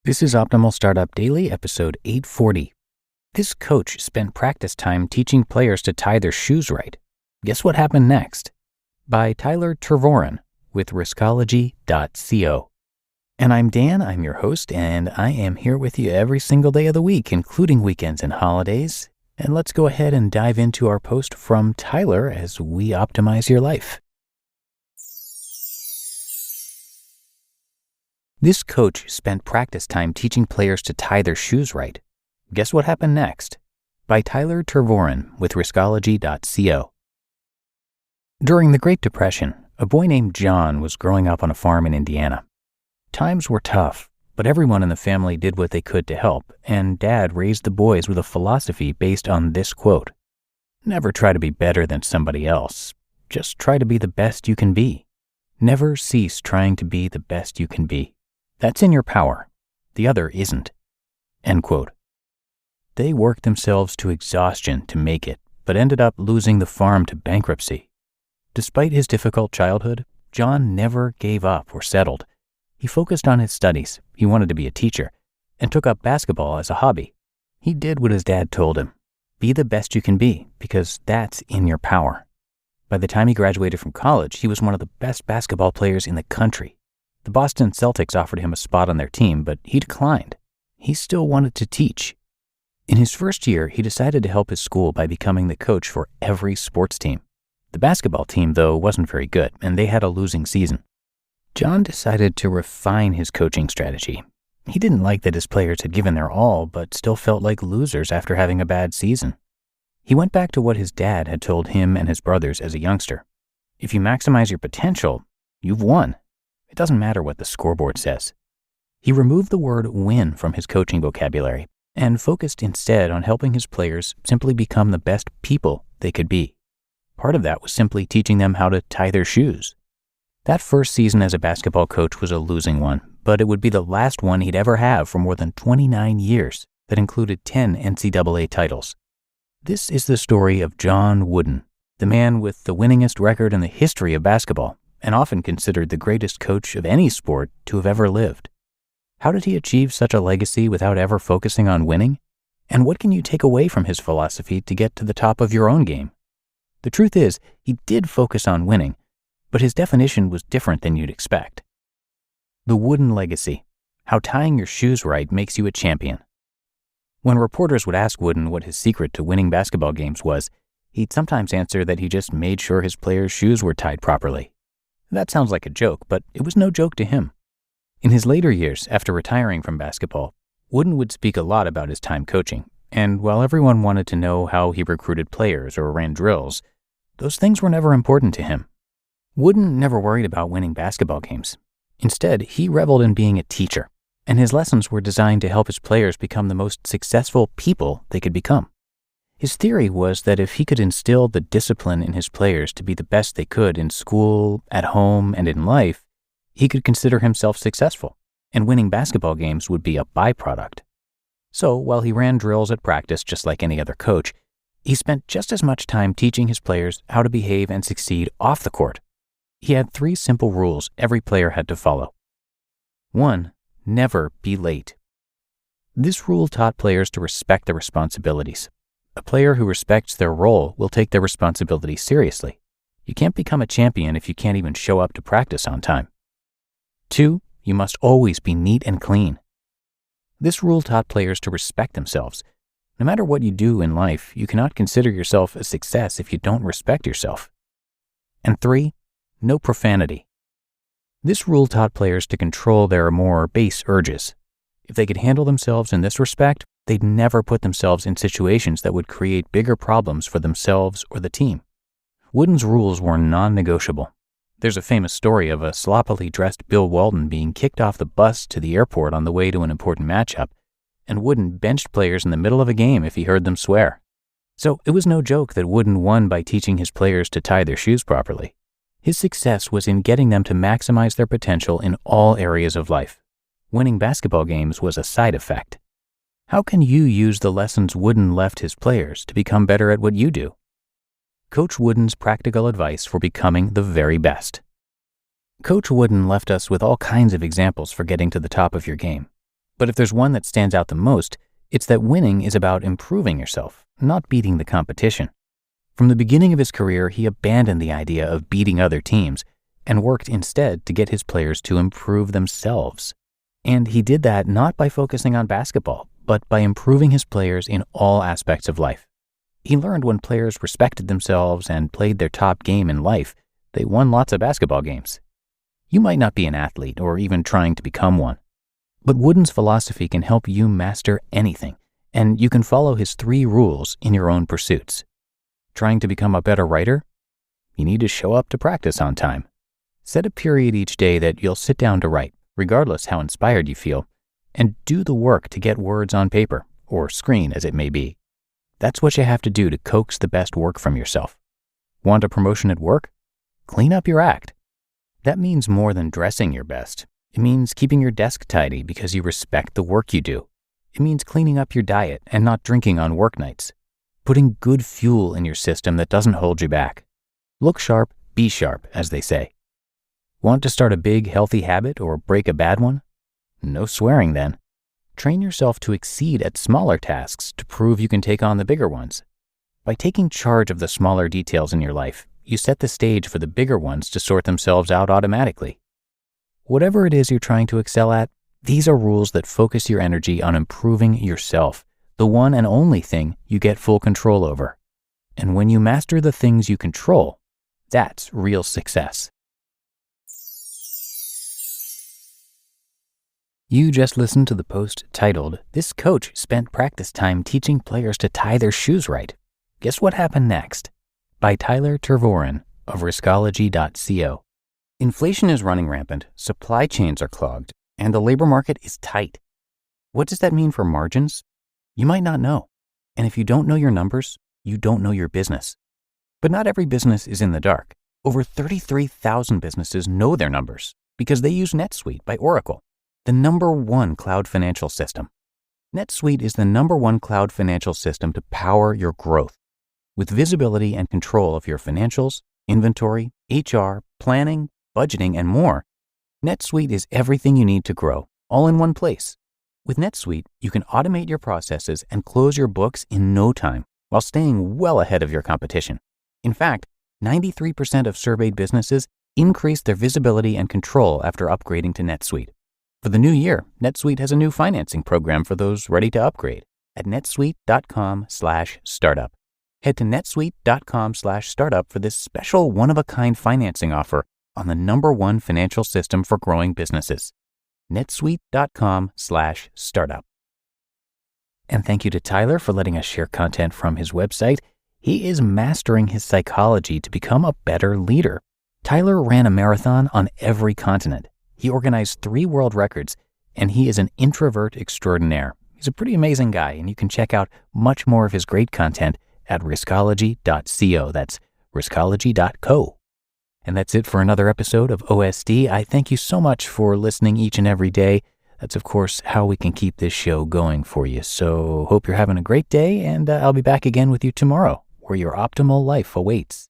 This is Optimal Startup Daily, episode 840. This coach spent practice time teaching players to tie their shoes right. Guess what happened next? By Tyler Tervoren with Riskology.co. And I'm Dan, I'm your host, and I am here with you every single day of the week, including weekends and holidays. And let's go ahead and dive into our post from Tyler as we optimize your life. This coach spent practice time teaching players to tie their shoes right. Guess what happened next? By Tyler Tervoren with Riskology.co. During the Great Depression, a boy named John was growing up on a farm in Indiana. Times were tough, but everyone in the family did what they could to help, and Dad raised the boys with a philosophy based on this quote: "Never try to be better than somebody else. Just try to be the best you can be. Never cease trying to be the best you can be. That's in your power. The other isn't." End quote. They worked themselves to exhaustion to make it, but ended up losing the farm to bankruptcy. Despite his difficult childhood, John never gave up or settled. He focused on his studies, he wanted to be a teacher, and took up basketball as a hobby. He did what his dad told him. Be the best you can be, because that's in your power. By the time he graduated from college, he was one of the best basketball players in the country. The Boston Celtics offered him a spot on their team, but he declined. He still wanted to teach. In his first year, he decided to help his school by becoming the coach for every sports team. The basketball team, though, wasn't very good, and they had a losing season. John decided to refine his coaching strategy. He didn't like that his players had given their all, but still felt like losers after having a bad season. He went back to what his dad had told him and his brothers as a youngster. If you maximize your potential, you've won. It doesn't matter what the scoreboard says. He removed the word win from his coaching vocabulary and focused instead on helping his players simply become the best people they could be. Part of that was simply teaching them how to tie their shoes. That first season as a basketball coach was a losing one, but it would be the last one he'd ever have for more than 29 years that included 10 NCAA titles. This is the story of John Wooden, the man with the winningest record in the history of basketball, and often considered the greatest coach of any sport to have ever lived. How did he achieve such a legacy without ever focusing on winning? And what can you take away from his philosophy to get to the top of your own game? The truth is, he did focus on winning, but his definition was different than you'd expect. The Wooden Legacy: How Tying Your Shoes Right Makes You a Champion. When reporters would ask Wooden what his secret to winning basketball games was, he'd sometimes answer that he just made sure his players' shoes were tied properly. That sounds like a joke, but it was no joke to him. In his later years, after retiring from basketball, Wooden would speak a lot about his time coaching, and while everyone wanted to know how he recruited players or ran drills, those things were never important to him. Wooden never worried about winning basketball games. Instead, he reveled in being a teacher, and his lessons were designed to help his players become the most successful people they could become. His theory was that if he could instill the discipline in his players to be the best they could in school, at home, and in life, he could consider himself successful, and winning basketball games would be a byproduct. So, while he ran drills at practice just like any other coach, he spent just as much time teaching his players how to behave and succeed off the court. He had 3 simple rules every player had to follow. 1. Never be late. This rule taught players to respect their responsibilities. A player who respects their role will take their responsibility seriously. You can't become a champion if you can't even show up to practice on time. 2. You must always be neat and clean. This rule taught players to respect themselves. No matter what you do in life, you cannot consider yourself a success if you don't respect yourself. And 3. No profanity. This rule taught players to control their more base urges. If they could handle themselves in this respect, they'd never put themselves in situations that would create bigger problems for themselves or the team. Wooden's rules were non-negotiable. There's a famous story of a sloppily dressed Bill Walton being kicked off the bus to the airport on the way to an important matchup, and Wooden benched players in the middle of a game if he heard them swear. So it was no joke that Wooden won by teaching his players to tie their shoes properly. His success was in getting them to maximize their potential in all areas of life. Winning basketball games was a side effect. How can you use the lessons Wooden left his players to become better at what you do? Coach Wooden's practical advice for becoming the very best. Coach Wooden left us with all kinds of examples for getting to the top of your game. But if there's one that stands out the most, it's that winning is about improving yourself, not beating the competition. From the beginning of his career, he abandoned the idea of beating other teams and worked instead to get his players to improve themselves. And he did that not by focusing on basketball, but by improving his players in all aspects of life. He learned when players respected themselves and played their top game in life, they won lots of basketball games. You might not be an athlete or even trying to become one, but Wooden's philosophy can help you master anything, and you can follow his 3 rules in your own pursuits. Trying to become a better writer? You need to show up to practice on time. Set a period each day that you'll sit down to write, regardless how inspired you feel, and do the work to get words on paper, or screen as it may be. That's what you have to do to coax the best work from yourself. Want a promotion at work? Clean up your act. That means more than dressing your best. It means keeping your desk tidy because you respect the work you do. It means cleaning up your diet and not drinking on work nights. Putting good fuel in your system that doesn't hold you back. Look sharp, be sharp, as they say. Want to start a big, healthy habit or break a bad one? No swearing then. Train yourself to exceed at smaller tasks to prove you can take on the bigger ones. By taking charge of the smaller details in your life, you set the stage for the bigger ones to sort themselves out automatically. Whatever it is you're trying to excel at, these are rules that focus your energy on improving yourself, the one and only thing you get full control over. And when you master the things you control, that's real success. You just listened to the post titled, "This Coach Spent Practice Time Teaching Players to Tie Their Shoes Right. Guess What Happened Next?" by Tyler Tervoren of Riskology.co. Inflation is running rampant, supply chains are clogged, and the labor market is tight. What does that mean for margins? You might not know. And if you don't know your numbers, you don't know your business. But not every business is in the dark. Over 33,000 businesses know their numbers because they use NetSuite by Oracle, the #1 cloud financial system. NetSuite is the #1 cloud financial system to power your growth. With visibility and control of your financials, inventory, HR, planning, budgeting, and more, NetSuite is everything you need to grow, all in one place. With NetSuite, you can automate your processes and close your books in no time while staying well ahead of your competition. In fact, 93% of surveyed businesses increased their visibility and control after upgrading to NetSuite. For the new year, NetSuite has a new financing program for those ready to upgrade at netsuite.com/startup. Head to netsuite.com/startup for this special one-of-a-kind financing offer on the #1 financial system for growing businesses. netsuite.com/startup. And thank you to Tyler for letting us share content from his website. He is mastering his psychology to become a better leader. Tyler ran a marathon on every continent. He organized 3 world records, and he is an introvert extraordinaire. He's a pretty amazing guy, and you can check out much more of his great content at riskology.co. That's riskology.co. And that's it for another episode of OSD. I thank you so much for listening each and every day. That's, of course, how we can keep this show going for you. So hope you're having a great day, and I'll be back again with you tomorrow, where your optimal life awaits.